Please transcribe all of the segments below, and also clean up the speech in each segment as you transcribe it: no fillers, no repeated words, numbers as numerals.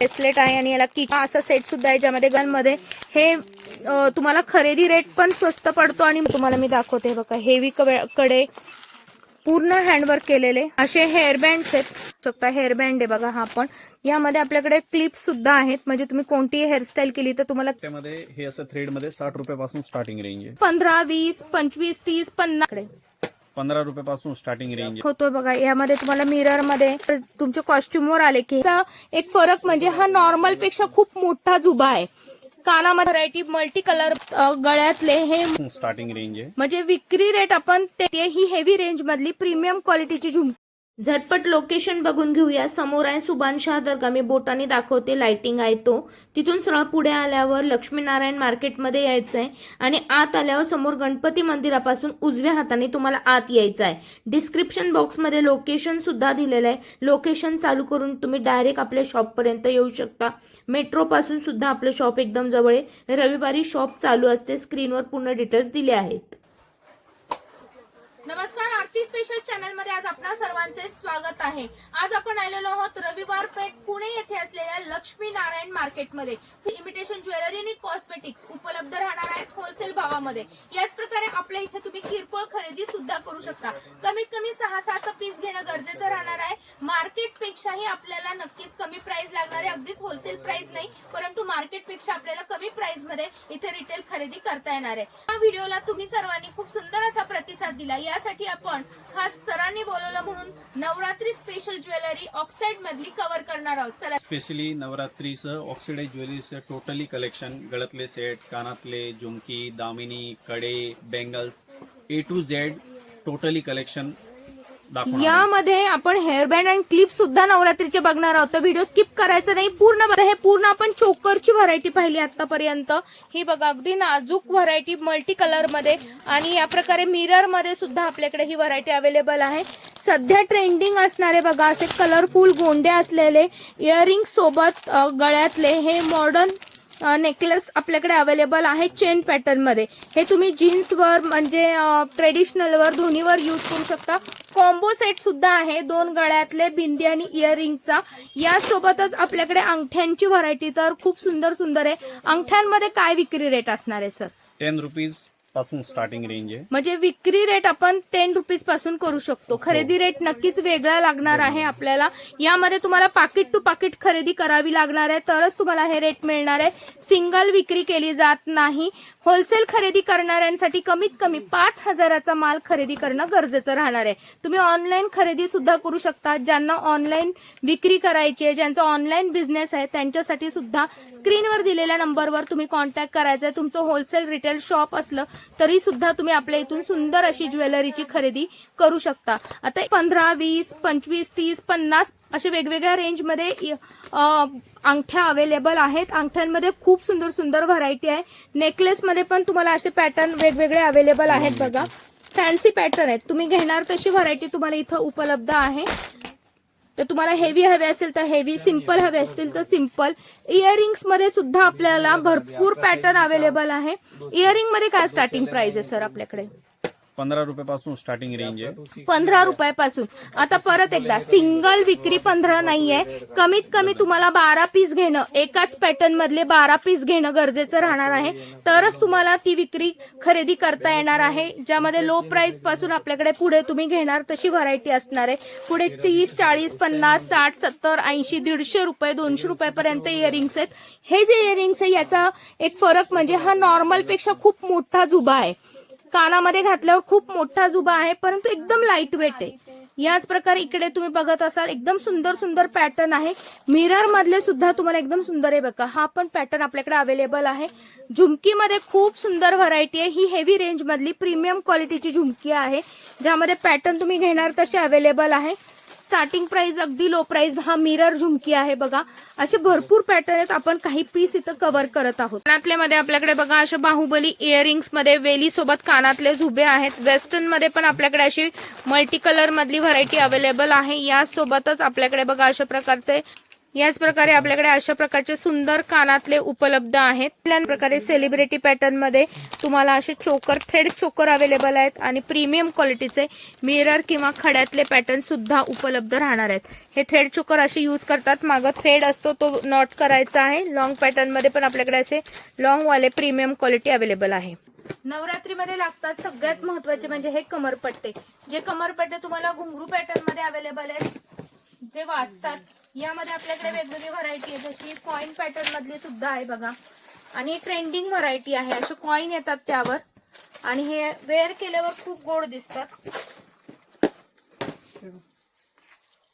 Bracelet आहे आणि याला किक असा सेट सुद्धा आहे ज्यामध्ये गनमध्ये हे तुम्हाला खरेदी रेट पण स्वस्त पडतो आणि तुम्हाला मी दाखवते बघा हेवी कडे पूर्ण हँडवर्क केलेले असे हेअरबँड्स आहेत शकता हेअरबँड आहे बघा हा पण यामध्ये आपल्याकडे क्लिप्स सुद्धा आहेत म्हणजे तुम्ही कोणतीही हेअरस्टाईल केली तर तुम्हाला त्यामध्ये हे असं थ्रेड मध्ये 60 रुपयापासून स्टार्टिंग रेंज आहे 15 20 25 30 50 15 रुपयापासून स्टार्टिंग रेंज आहे होतो बघा यामध्ये तुम्हाला मिरर मध्ये तुमच्या कॉस्ट्युमवर आले की एक फरक म्हणजे हा नॉर्मल पेक्षा खूप मोठा जुबा आहे कानामध्ये व्हरायटी मल्टी कलर गळ्यातले हे स्टार्टिंग रेंज आहे म्हणजे विक्री रेट आपण ते ही हेवी रेंज मधली प्रीमियम क्वालिटीची झुमकी झटपट लोकेशन बघून घेऊया समोर आहे सुभानशाह दर्गा मी बोटाने दाखवते लाइटिंग आहे तो तिथून सरळ पुढे आल्यावर लक्ष्मीनारायण मार्केटमध्ये यायचंय आणि आत आल्यावर समोर गणपती मंदिरापासून उजव्या हाताने तुम्हाला आत यायचं आहे डिस्क्रिप्शन बॉक्समध्ये लोकेशन सुद्धा दिलेलं आहे लोकेशन चालू करून तुम्ही डायरेक्ट आपल्या शॉप पर्यंत येऊ शकता मेट्रो पासून सुद्धा आपलं शॉप एकदम जवळ आहे रविवारी शॉप चालू असते स्क्रीनवर पूर्ण डिटेल्स दिले आहेत नमस्कार आरती स्पेशल चॅनल मध्ये आज आपणा सर्वांचे स्वागत आहे आज आपण आलेलो आहोत रविवार पेठ पुणे येथे असलेल्या लक्ष्मी नारायण मार्केटमध्ये इमिटेशन ज्वेलरी आणि कॉस्मेटिक्स उपलब्ध राहणार आहेत होलसेल भावामध्ये याच प्रकारे आपल्या इथे तुम्ही किरकोळ खरेदी सुद्धा करू शकता कमीत कमी 6-7 पीस घेणं गरजेचं राहणार आहे मार्केट पेक्षाही आपल्याला नक्कीच कमी प्राइस लागणार आहे अगदीच होलसेल प्राइस नाही परंतु मार्केट पेक्षा आपल्याला कमी प्राइस मध्ये इथे रिटेल खरेदी करता येणार आहे या व्हिडिओला तुम्ही सर्वांनी खूप सुंदर असा प्रतिसाद दिला यासाठी आपण खास सरांनी बोलवलं म्हणून नवरात्री स्पेशल ज्वेलरी ऑक्साइड मधली कव्हर करणार आहोत चला स्पेशली नवरात्रीचं ऑक्सिडाइज ज्वेलरीचं टोटली कलेक्शन गळ्यातले सेट कानातले झुमकी दामिनी कडे bangles A to Z totally collection यामध्ये आपण हेअरबँड आणि क्लिप सुद्धा नवरात्रीचे बघणार आहोत तर व्हिडिओ स्किप करायचा नाही पूर्ण आपण चोकरची व्हरायटी पाहिली आतापर्यंत ही बघा अगदी नाजूक व्हरायटी मल्टी कलर मध्ये आणि या प्रकारे मिरर मध्ये सुद्धा आपल्याकडे ही व्हरायटी अवेलेबल आहे सध्या ट्रेंडिंग असणारे बघा असे कलरफुल गोंडे असलेले इयरिंग सोबत गळ्यातले हे मॉडर्न नेकलेस आपल्याकडे अवेलेबल आहे चेन पॅटर्न मध्ये हे तुम्ही जीन्स वर म्हणजे ट्रेडिशनल वर दोन्हीवर यूज करू शकता कॉम्बो सेट सुद्धा आहे 2 गळ्यातले बिंदी आणि इयरिंगचा यासोबतच आपल्याकडे अंगठ्यांची व्हरायटी तर खूप सुंदर आहे अंगठ्यांमध्ये काय विक्री रेट असणार आहे सर 10 रुपीज पासून स्टार्टिंग रेंज आहे म्हणजे विक्री रेट आपण 10 रुपीज पासून करू शकतो खरेदी रेट नक्कीच वेगळा लागणार आहे आपल्याला यामध्ये तुम्हाला पाकिट टू पाकिट खरेदी करावी लागणार आहे तरच तुम्हाला हे रेट मिळणार आहे सिंगल विक्री केली जात नाही होलसेल खरेदी करणाऱ्यांसाठी कमीत कमी 5,000चा माल खरेदी करणं गरजेचं राहणार आहे तुम्ही ऑनलाईन खरेदी सुद्धा करू शकता ज्यांना ऑनलाईन विक्री करायची आहे ज्यांचा ऑनलाईन बिझनेस आहे त्यांच्यासाठी सुद्धा स्क्रीनवर दिलेल्या नंबरवर तुम्ही कॉन्टॅक्ट करायचं आहे तुमचं होलसेल रिटेल शॉप असलं तरी सुद्धा तुम्ही आपल्या इथून सुंदर अशी ज्वेलरीची खरेदी करू शकता आता 15 20 25 30 50 असे वेगवेगळ्या रेंज मध्ये अंगठ्या अवेलेबल आहेत अंगठ्यांमध्ये खूप सुंदर व्हरायटी आहे नेकलेस मध्ये पण तुम्हाला असे पॅटर्न वेगवेगळे अवेलेबल आहेत बघा फॅन्सी पॅटर्न आहेत तुम्ही घेणार तशी व्हरायटी तुम्हाला इथं उपलब्ध आहे तर तुम्हाला हेवी हवे असेल तर हेवी सिंपल हवे असतील तर सिंपल इयरिंग्स मध्ये सुद्धा आपल्याला भरपूर पॅटर्न अवेलेबल आहे इयरिंग मध्ये काय स्टार्टिंग प्राइस आहे सर आपल्याकडे 15 रुपयापासून स्टार्टिंग रेंज आहे 15 रुपयापासून आता परत एकदा सिंगल विक्री 15 नाहीये कमीत कमी तुम्हाला 12 पीस घेणं एकाच पॅटर्न मधले 12 पीस घेणं गरजेचं राहणार आहे तरच तुम्हाला ती विक्री खरेदी करता येणार आहे ज्यामध्ये लो प्राइस पासून आपल्याकडे पुढे तुम्ही घेणार तशी व्हरायटी असणार आहे पुढे 30 40 50 60 70 80 150 रुपये 200 रुपयापर्यंत इयरिंग्स आहेत हे जे इयरिंग्स आहे याचा एक फरक म्हणजे हा नॉर्मल पेक्षा खूप मोठा जुबा आहे कानामध्ये घातल्यावर खूप मोठा जुबा आहे परंतु एकदम लाईट वेट आहे याच प्रकारे इकडे तुम्ही बघत असाल एकदम सुंदर पॅटर्न आहे मिरर मधले सुद्धा तुम्हाला एकदम सुंदर आहे बघा हा पण पॅटर्न आपल्याकडे अवेलेबल आहे झुमकी मध्ये खूप सुंदर व्हरायटी आहे ही हेवी रेंज मधली प्रीमियम क्वालिटीची झुमकी आहे ज्यामध्ये पॅटर्न तुम्ही घेणार तसे अवेलेबल आहे स्टार्टिंग प्राइस अगदी लो प्राइस हा मिरर झुमकी आहे बघा असे भरपूर पॅटर्न आहेत आपण काही पीस इथं कव्हर करत आहोत कानातले मध्ये आपल्याकडे बघा अशा बाहुबली इयरिंग्स मध्ये वेली सोबत कानातले झुबे आहेत वेस्टर्न मध्ये पण आपल्याकडे अशी मल्टी कलर मधली व्हरायटी अवेलेबल आहे यासोबतच आपल्याकडे बघा अशा प्रकारचे याच प्रकारे आपल्याकडे अशा प्रकारचे सुंदर कानातले उपलब्ध आहेत. त्याच प्रकारे सेलिब्रिटी पॅटर्न मध्ये तुम्हाला असे चोकर, थ्रेड चोकर अवेलेबल आहेत आणि प्रीमियम क्वालिटीचे मिरर किंवा खड्यातले पॅटर्न सुद्धा उपलब्ध राहणार आहेत. हे थ्रेड चोकर असे यूज करतात, मागं थ्रेड असतो तो नॉट करायचा आहे. लॉंग पॅटर्न मध्ये पण आपल्याकडे असे लॉंग वाले प्रीमियम क्वालिटी अवेलेबल आहे. नवरात्रीमध्ये लागतात सगळ्यात महत्वाचे म्हणजे हे कमरपट्टे. जे कमरपट्टे तुम्हाला घुंगरू पॅटर्न मध्ये अवेलेबल आहेत, जे वाजतात. यामध्ये आपल्याकडे वेगवेगळी व्हरायटी आहे, जशी कॉइन पॅटर्न मधली सुद्धा आहे बघा. आणि ट्रेंडिंग व्हरायटी आहे, असे कॉइन येतात त्यावर आणि हे वेअर केल्यावर खूप गोड दिसतात.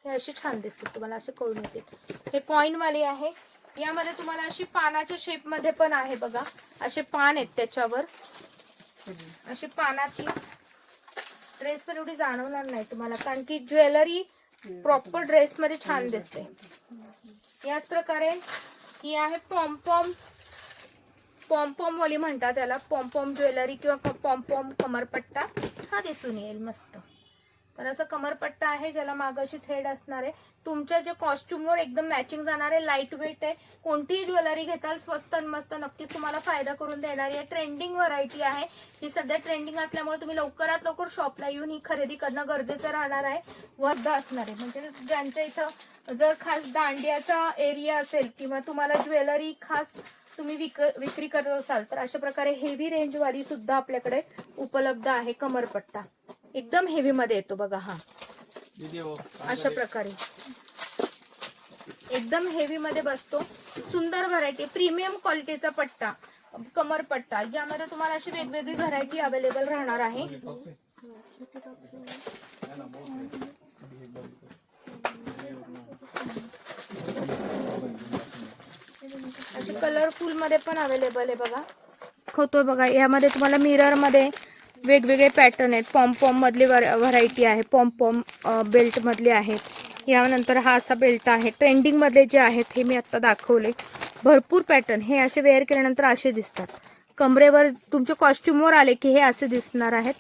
हे असे छान दिसतात, तुम्हाला असे कळून येतील. हे कॉइन वाले आहे. यामध्ये तुम्हाला अशी पानाच्या शेप मध्ये पण आहे बघा, असे पान आहेत त्याच्यावर. अशी पानाची ड्रेस पण एवढी जाणवणार नाही तुम्हाला, कारण की ज्वेलरी प्रॉपर ड्रेस मध्ये छान दिसते. याच प्रकारे ही आहे पॉम्पॉम. पॉम्पॉम वाली म्हणतात त्याला, पॉम्पॉम ज्वेलरी किंवा पॉम्पॉम कमरपट्टा हा दिसून येईल मस्त. तर असं कमरपट्टा आहे ज्याला माग अशी थ्रेड असणार आहे. तुमच्या जे कॉस्ट्युमवर एकदम मॅचिंग जाणार आहे, लाईट वेट आहे. कोणतीही ज्वेलरी घेताल स्वस्त आणि मस्त नक्कीच तुम्हाला फायदा करून देणारी आहे. ट्रेंडिंग व्हरायटी आहे ही, सध्या ट्रेंडिंग असल्यामुळे तुम्ही लवकरात लवकर शॉपला येऊन ही खरेदी करणं गरजेचं राहणार आहे. वर्ध असणार आहे म्हणजे ज्यांच्या इथं जर खास दांडियाचा एरिया असेल किंवा तुम्हाला ज्वेलरी खास तुम्ही विक्री करत असाल तर अशा प्रकारे हेवी रेंज वाली सुद्धा आपल्याकडे उपलब्ध आहे. कमरपट्टा एकदम हेवी मध्ये येतो बघा हा, अशा प्रकारे एकदम हेवी मध्ये बसतो. सुंदर व्हरायटी, प्रीमियम क्वालिटीचा पट्टा, कमरपट्टा, ज्यामध्ये तुम्हाला अशी वेगवेगळी व्हरायटी अवेलेबल राहणार आहे. असे कलरफुल मध्ये पण अवेलेबल आहे बघा. होतोय बघा, यामध्ये तुम्हाला मिरर मध्ये वेगवेगळे पॅटर्न आहेत. पॉम्पॉम मधली व्हरायटी आहे, पॉम्पॉम बेल्ट मधले आहेत. यानंतर हा असा बेल्ट आहे. ट्रेंडिंग मध्ये जे आहेत हे मी आता दाखवले. भरपूर पॅटर्न हे असे वेअर केल्यानंतर असे दिसतात. कमरेवर तुमच्या कॉस्ट्युमवर आले की हे असे दिसणार आहेत.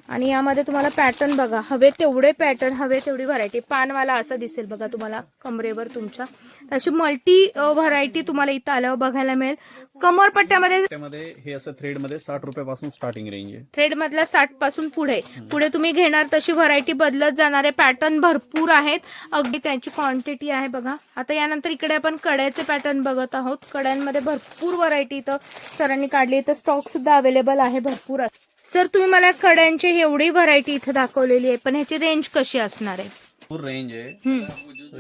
आणि यामध्ये तुम्हाला पॅटर्न बघा, हवे तेवढे पॅटर्न, हवे तेवढी व्हरायटी. पानवाला असं दिसेल बघा तुम्हाला कमरेवर तुमच्या. अशी मल्टी व्हरायटी तुम्हाला इथं आल्यावर बघायला मिळेल. कमरपट्ट्यामध्ये हे असं थ्रेड मध्ये 60 रुपयापासून स्टार्टिंग रेंज आहे. थ्रेड मधल्या 60 पासून पुढे पुढे तुम्ही घेणार तशी व्हरायटी बदलत जाणार आहे. पॅटर्न भरपूर आहेत, अगदी त्यांची क्वांटिटी आहे बघा. आता यानंतर इकडे आपण कड्याचे पॅटर्न बघत आहोत. कड्यांमध्ये भरपूर व्हरायटी इथं सरांनी काढली. इथं स्टॉक सुद्धा अवेलेबल आहे भरपूर. सर तुम्ही मला कड्यांची एवढी व्हरायटी इथे दाखवलेली आहे, पण ह्याची रेंज कशी असणार आहे? भरपूर रेंज आहे.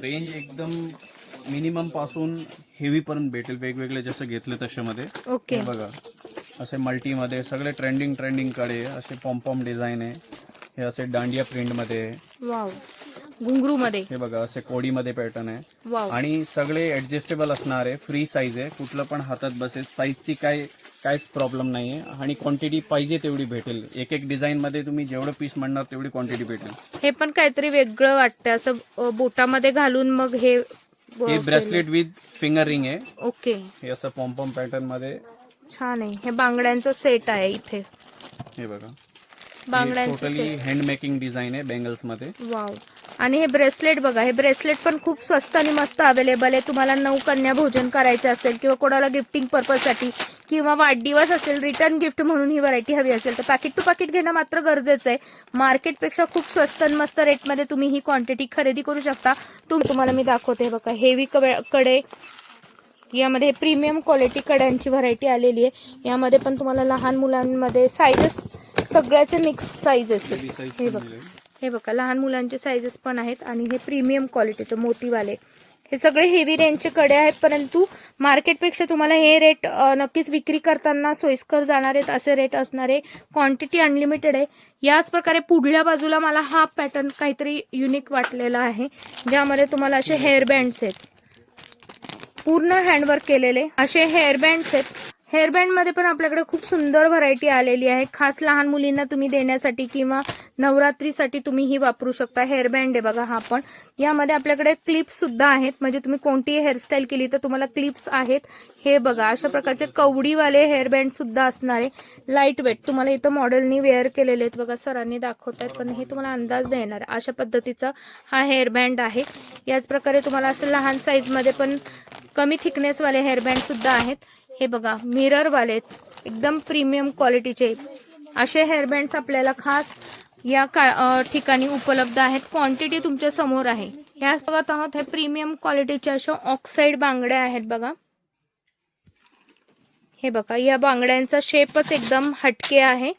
रेंज एकदम मिनिमम पासून हेवी पर्यंत भेटेल, वेगवेगळे जसं घेतले तसे मध्ये. ओके बघा असे मल्टी मध्ये सगळे ट्रेंडिंग कडे असे पॉम्पॉम डिझाईन आहे. हे असे दांडिया प्रिंट मध्ये, वाव, घुंगरू मध्ये हे बघा असे कोडी मध्ये पॅटर्न आहे. वाव. आणि सगळे ऍडजस्टेबल असणार आहे. फ्री साईज आहे, कुठलं पण हातात बसेल. साईजची काहीच प्रॉब्लेम नाहीये. आणि क्वांटिटी पाहिजे तेवढी भेटेल. एक एक डिझाईन मध्ये तुम्ही जेवढं पीस म्हणणार तेवढी क्वांटिटी भेटेल. हे पण काहीतरी वेगळं वाटतं, असं बोटामध्ये घालून मग हे ब्रेसलेट विथ फिंगर रिंग आहे. ओके, हे असं पॉम्पॉम पॅटर्न मध्ये छान आहे. हे बांगड्यांचं सेट आहे इथे. हे बघा बांगड्यांचं totally set, hand making design आहे बँगल्स मध्ये. वाव. आणि हे ब्रेसलेट बघा, हे ब्रेसलेट पण खूप स्वस्त आणि मस्त अवेलेबल आहे. तुम्हाला 9 कन्या भोजन करायचे असेल किंवा कोणाला गिफ्टिंग पर्पज साठी किंवा वाढदिवस असेल, रिटर्न गिफ्ट म्हणून ही व्हरायटी हवी असेल तर पॅकेट टू पॅकेट घेणं मात्र गरजेचं आहे. मार्केटपेक्षा खूप स्वस्त आणि मस्त रेटमध्ये तुम्ही ही क्वांटिटी खरेदी करू शकता. तुम्हाला मी दाखवते बघा, हेवी कडे, यामध्ये प्रीमियम क्वालिटी कड्यांची व्हरायटी आलेली आहे. यामध्ये पण तुम्हाला लहान मुलांमध्ये साईजेस सगळ्याचे मिक्स साईज असतील. हे बघा लहान मुलांचे साईजेस पण आहेत. आणि हे प्रीमियम क्वालिटीचे मोतीवाले, हे सगळे हेवी रेंजचे कडे आहेत. परंतु मार्केटपेक्षा तुम्हाला हे रेट नक्कीच विक्री करताना सोयीस्कर जाणार आहेत, असे रेट असणारे. क्वांटिटी अनलिमिटेड आहे. याच प्रकारे पुढल्या बाजूला मला हा पॅटर्न काहीतरी युनिक वाटलेला आहे, ज्यामध्ये तुम्हाला असे हेअरबँड्स आहेत, पूर्ण हँडवर्क केलेले असे हेअरबँड्स आहेत. हेअरबँड मध्ये पण आपल्याकडे खूप सुंदर व्हरायटी आलेली आहे. खास लहान मुलींना तुम्ही देण्यासाठी किंवा नवरात्रीसाठी तुम्ही ही वापरू शकता. हेअरबँड आहे बघा हा पण. यामध्ये आपल्याकडे क्लिप्स सुद्धा आहेत, म्हणजे तुम्ही कोणतीही हेअरस्टाईल केली तर तुम्हाला क्लिप्स आहेत. हे बघा अशा प्रकारचे कवडीवाले हेअरबँड सुद्धा असणार आहे, लाईट वेट. तुम्हाला इथं मॉडेलनी वेअर केलेले आहेत बघा, सरांनी दाखवतात, पण हे तुम्हाला अंदाज देणार आहे. अशा पद्धतीचा हा हेअरबँड आहे. याच प्रकारे तुम्हाला असं लहान साईज मध्ये पण कमी थिकनेस वाले हेअरबँड सुद्धा आहेत. हे बघा मिरर वाले, एकदम प्रीमियम क्वालिटीचे असे हेअरबँड्स आपल्याला खास या ठिकाणी उपलब्ध आहेत. क्वांटिटी तुमच्या समोर आहे. ह्याच बघत आहोत हे प्रीमियम क्वालिटीच्या अशा ऑक्साईड बांगड्या आहेत बघा. हे बघा या बांगड्यांचा शेपच एकदम हटके आहे,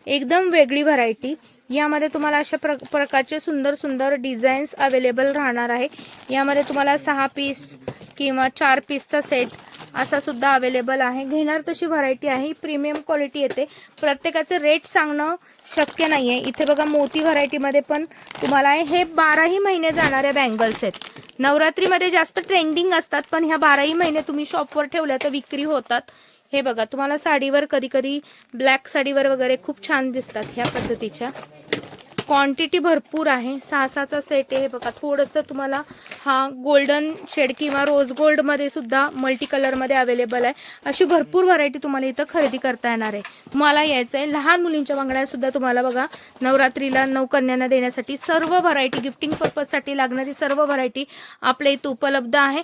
एकदम वेगळी व्हरायटी. यामध्ये तुम्हाला अशा प्रकारचे सुंदर सुंदर डिझाईन्स अवेलेबल राहणार आहे. यामध्ये तुम्हाला 6 पीस किंवा 4 पीसचा सेट असा सुद्धा अवेलेबल आहे. घेणार तशी व्हरायटी आहे, प्रीमियम क्वालिटी येते. प्रत्येकाचे रेट सांगणं शक्य नाहीये. इथे बघा मोती व्हरायटीमध्ये पण तुम्हाला आहे. हे 12ही महिने जाणाऱ्या बँगल्स आहेत. नवरात्रीमध्ये जास्त ट्रेंडिंग असतात, पण ह्या 12ही महिने तुम्ही शॉपवर ठेवल्या तर विक्री होतात. हे बघा तुम्हाला साडीवर कधी कधी ब्लॅक साडीवर वगैरे खूप छान दिसतात ह्या पद्धतीच्या. क्वांटिटी भरपूर आहे. 6चा सेट आहे. हे बघा थोडंसं तुम्हाला हा गोल्डन शेड किंवा रोज गोल्ड मध्ये सुद्धा मल्टी कलर मध्ये अवेलेबल आहे. अशी भरपूर व्हरायटी तुम्हाला इथं खरेदी करता येणार आहे. मला यायचं आहे. लहान मुलींच्या बांगड्या सुद्धा तुम्हाला बघा नवरात्रीला नवकन्यांना देण्यासाठी सर्व व्हरायटी, गिफ्टिंग पर्पज साठी लागणारी सर्व व्हरायटी आपल्या इथं उपलब्ध आहे.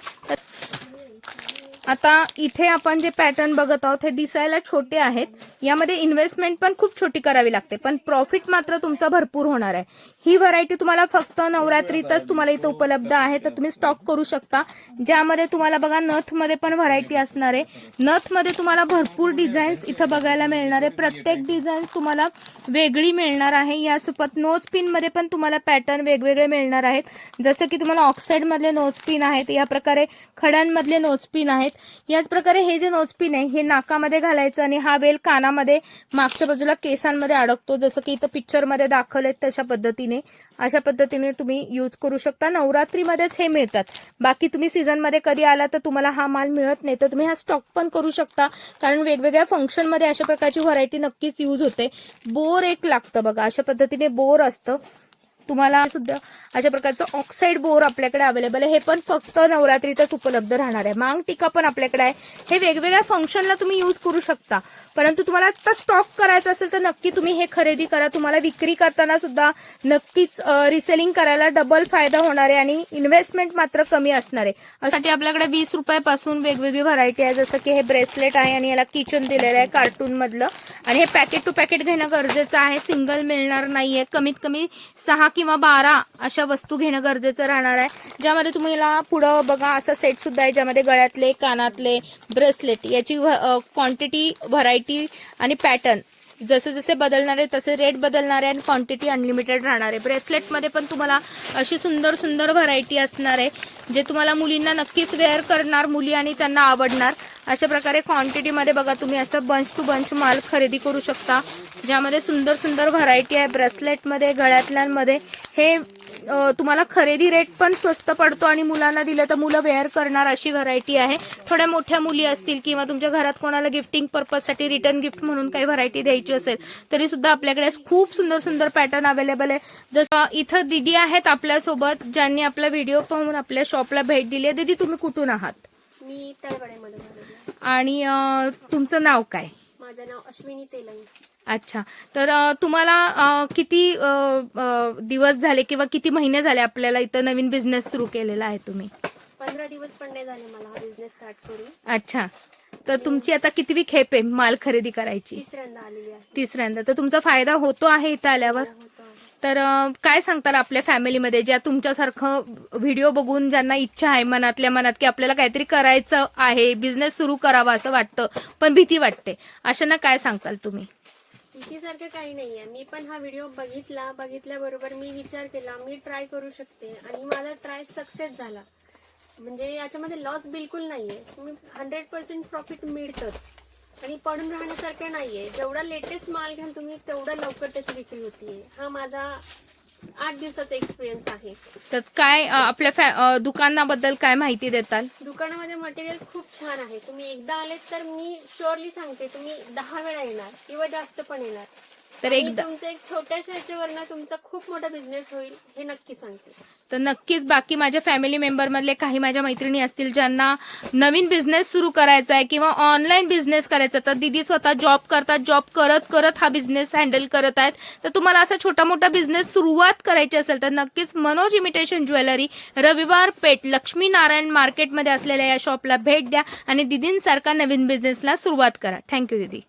आता इथे आपण जे पॅटर्न बघत आहोत हे दिसायला छोटे आहेत. यामध्ये इन्व्हेस्टमेंट पण खूप छोटी करावी लागते, पण प्रॉफिट मात्र तुमचा भरपूर होणार आहे. ही व्हरायटी तुम्हाला फक्त नवरात्रीतच तुम्हाला इथं उपलब्ध आहे, तर तुम्ही स्टॉक करू शकता. ज्यामध्ये तुम्हाला बघा नथ मध्ये पण व्हरायटी असणार आहे. नथ मध्ये तुम्हाला भरपूर डिझाईन्स इथं बघायला मिळणार आहे. प्रत्येक डिझाईन्स तुम्हाला वेगळी मिळणार आहे. यासोबत नोज पिन मध्ये पण तुम्हाला पॅटर्न वेगवेगळे मिळणार आहेत. जसं की तुम्हाला ऑक्साईड मधले नोज पिन आहेत, या प्रकारे खड्यांमधले नोज पिन आहेत. याच प्रकारे हे जे नोज पिन आहे हे नाकामध्ये घालायचं आणि हा वेल कानामध्ये मागच्या बाजूला केसांमध्ये अडकतो, जसं की इथं पिक्चर मध्ये दाखवलेत तशा पद्धतीने. अशा पद्धतीने तुम्ही यूज करू शकता. नवरात्रीमध्येच हे मिळतात, बाकी तुम्ही सीझन मध्ये कधी आला तर तुम्हाला हा माल मिळत नाही, तर तुम्ही हा स्टॉक पण करू शकता. कारण वेगवेगळ्या फंक्शन मध्ये अशा प्रकारची व्हरायटी नक्कीच यूज होते. बोर एक लागतं बघा, अशा पद्धतीने बोर असतं. तुम्हाला सुद्धा अशा प्रकारचं ऑक्साईड बोर आपल्याकडे अवेलेबल आहे. हे पण फक्त नवरात्रीतच उपलब्ध राहणार आहे. मांग टिका पण आपल्याकडे आहे. हे वेगवेगळ्या फंक्शनला तुम्ही यूज करू शकता, परंतु तुम्हाला आता स्टॉक करायचा असेल तर नक्की तुम्ही हे खरेदी करा. तुम्हाला विक्री करताना सुद्धा नक्कीच रिसेलिंग करायला डबल फायदा होणार आहे आणि इन्व्हेस्टमेंट मात्र कमी असणार आहे. यासाठी आपल्याकडे 20 रुपयापासून वेगवेगळी व्हरायटी आहे. जसं की हे ब्रेसलेट आहे आणि याला किचन दिलेलं आहे कार्टून मधलं, आणि हे पॅकेट टू पॅकेट घेणं गरजेचं आहे. सिंगल मिळणार नाहीये. कमीत कमी 6 किंवा 12 अशा वस्तू घेणं गरजेचं राहणार आहे. ज्यामध्ये तुम्हाला पुढं बघा असा सेट सुद्धा आहे, ज्यामध्ये गळ्यातले, कानातले, ब्रेसलेट याची क्वांटिटी, व्हरायटी आणि पॅटर्न जसे जसे बदलणार आहे तसे रेट बदलणार आहे आणि क्वांटिटी अनलिमिटेड राहणार आहे. ब्रेसलेट मध्ये पण तुम्हाला अशी सुंदर सुंदर व्हरायटी असणार आहे, जे तुम्हाला मुलींना नक्कीच वेअर करणार मुली आणि त्यांना आवडणार. अशा प्रकारे क्वांटिटी मध्ये बघा तुम्ही असं बंच टू बंच माल खरेदी करू शकता, ज्यामध्ये सुंदर सुंदर व्हरायटी आहे. ब्रेसलेट मध्ये, गळ्यातल्यांमध्ये हे तुम्हाला खरेदी रेट पण स्वस्त पडतो आणि मुलांना दिलं तर मुलं वेअर करणार अशी व्हरायटी आहे. थोड्या मोठ्या मुली असतील किंवा तुमच्या घरात कोणाला गिफ्टिंग पर्पज साठी रिटर्न गिफ्ट म्हणून काही व्हरायटी द्यायची असेल तरी सुद्धा आपल्याकडे खूप सुंदर सुंदर पॅटर्न अवेलेबल आहे. जसं इथं दीदी आहेत आपल्यासोबत, ज्यांनी आपला व्हिडिओ पाहून आपल्या शॉपला भेट दिली आहे. दीदी तुम्ही कुठून आहात? मी तळवड्यामधून आलेली आहे. आणि तुमचं नाव काय? माझं नाव अश्विनी तेलंग. अच्छा, तर तुम्हाला किती दिवस झाले किंवा किती महिने झाले आपल्याला इथं नवीन बिझनेस सुरू केलेला आहे तुम्ही? 15 दिवस पण नाही झाले मला हा बिझनेस स्टार्ट करून. अच्छा, तर तुमची आता कितवी खेप आहे माल खरेदी करायची? तिसऱ्यांदा आलेली आहे. तिसऱ्यांदा. तर तुमचा फायदा होतो आहे इथं आल्यावर? होतो आहे. तर काय सांगताल आपल्या फॅमिलीमध्ये ज्या तुमच्यासारखं व्हिडिओ बघून ज्यांना इच्छा आहे मनातल्या मनात की आपल्याला काहीतरी करायचं आहे, बिझनेस सुरू करावा असं वाटतं पण भीती वाटते, अशांना काय सांगताल तुम्ही? भीतीसारखं काही नाहीये. मी पण हा व्हिडिओ बघितल्याबरोबर मी विचार केला मी ट्राय करू शकते आणि माझा ट्राय सक्सेस झाला. म्हणजे याच्यामध्ये लॉस बिलकुल नाहीये. तुम्ही 100% प्रॉफिट मिळतच आणि पडून राहण्यासारखं नाहीये. जेवढा लेटेस्ट माल घ्याल तुम्ही तेवढा लवकर त्याची विक्री होतीये. हा माझा 8 दिवसाचा एक्सपिरियन्स आहे. तर काय आपल्या दुकानाबद्दल काय माहिती देताल? दुकानामध्ये मटेरियल खूप छान आहे. तुम्ही एकदा आलेत तर मी शुअरली सांगते तुम्ही 10 वेळा येणार किंवा जास्त पण येणार. तर आणि एकदा तुमचं एक छोट्याशा ह्याच्यावरनं तुमचा खूप मोठा बिझनेस होईल हे नक्की सांगते. तर नक्कीच बाकी माझ्या फॅमिली मेंबरमधले काही माझ्या मैत्रिणी असतील ज्यांना नवीन बिझनेस सुरू करायचा आहे किंवा ऑनलाईन बिझनेस करायचा, तर दीदी स्वतः जॉब करतात, जॉब करत करत हा बिझनेस हँडल करत आहेत. तर तुम्हाला असा छोटा मोठा बिझनेस सुरुवात करायची असेल तर नक्कीच मनोज इमिटेशन ज्वेलरी, रविवार पेठ, लक्ष्मीनारायण मार्केटमध्ये असलेल्या या शॉपला भेट द्या आणि दीदींसारखा नवीन बिझनेसला सुरुवात करा. थँक्यू दीदी.